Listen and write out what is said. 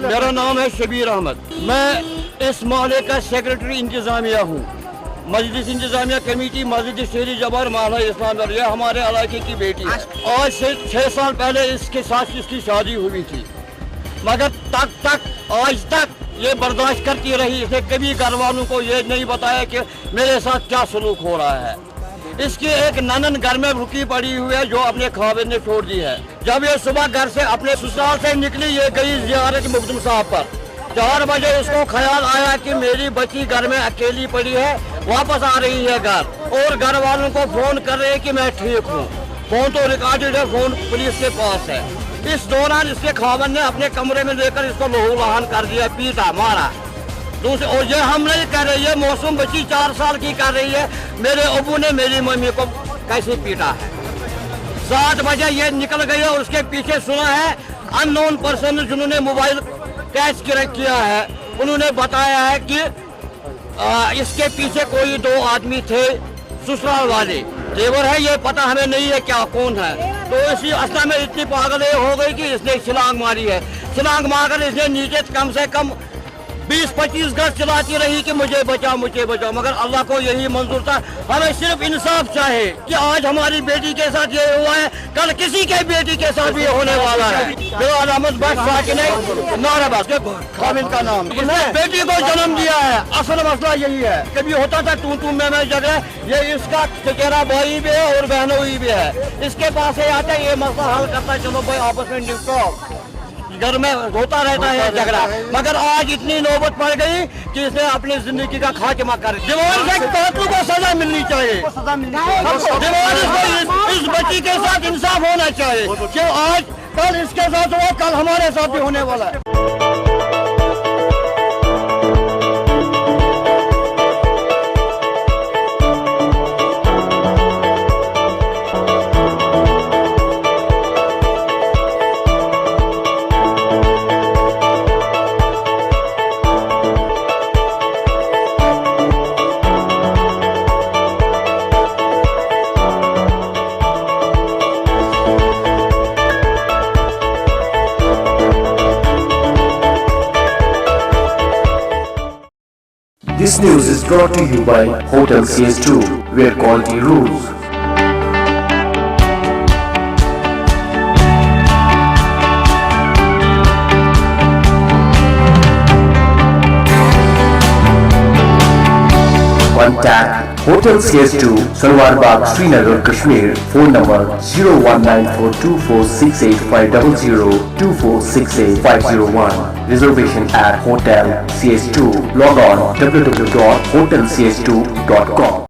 मेरा नाम है शबीर अहमद। मैं इस मोहल्ले का सेक्रेटरी इंतजामिया हूँ। मस्जिद इंतजामिया कमेटी मस्जिद शेरी जबर माना इस्लाम, यह हमारे इलाके की बेटी है। आज से 6 साल पहले इसके साथ इसकी शादी हुई थी, मगर आज तक ये बर्दाश्त करती रही। इसने कभी घर वालों को ये नहीं बताया कि मेरे साथ क्या सलूक हो रहा है। इसकी एक ननन घर में रुकी पड़ी हुई है जो अपने खाविंद ने छोड़ दी है। जब ये सुबह घर से अपने ससुराल से निकली, ये गई जियारत मुकद्दम साहब पर। 4 बजे उसको ख्याल आया कि मेरी बच्ची घर में अकेली पड़ी है, वापस आ रही है घर, और घर वालों को फोन कर रहे हैं कि मैं ठीक हूँ। फोन तो रिकॉर्डेड है, फोन पुलिस के पास है। इस दौरान इसके खाविंद ने अपने कमरे में लेकर इसको लहू लहान कर दिया, पीटा, मारा। दूसरे, और ये हम नहीं कर रहे, ये मौसम बच्ची 4 साल की कर रही है। मेरे अबू ने मेरी मम्मी को कैसे पीटा है। 7 बजे ये निकल गई और उसके पीछे सुना है अननोन पर्सन जिन्होंने मोबाइल कैच किया है, उन्होंने बताया है कि इसके पीछे कोई 2 आदमी थे, ससुराल वाले देवर है, ये पता हमें नहीं है क्या कौन है। तो इसी अवस्था में इतनी पागल हो गई कि इसने छलांग मारी है। छलांग मारकर इसने नीचे कम से कम 20-25 गज चलाती रही कि मुझे बचाओ, मगर अल्लाह को यही मंजूर था। हमें सिर्फ इंसाफ चाहे कि आज हमारी बेटी के साथ ये हुआ है, कल किसी के बेटी के साथ भी होने वाला है। अहमद बस नाराबाद के खाविंद का नाम, इसने बेटी को जन्म दिया है। असल मसला यही है, कभी होता था तू मैं जगह, ये इसका चचेरा भाई भी है और बहनोई भी है। इसके पास से आते ये मसला हल करता, चलो भाई आपस में निपटो। घर में होता रहता है झगड़ा, मगर आज इतनी नौबत पड़ गई कि इसने अपनी जिंदगी का खात्मा कर दिया। कातलों को सजा मिलनी चाहिए। इस बच्ची के साथ इंसाफ होना चाहिए कि आज कल इसके साथ हुआ, कल हमारे साथ भी होने वाला है। This news is brought to you by Hotel CS2, where quality rules. Contact Hotel CS2, Salwar Bagh, Srinagar, Kashmir. Phone number 01942468500 2468 Reservation at Hotel CS2. Log on www.hotelcs2.com.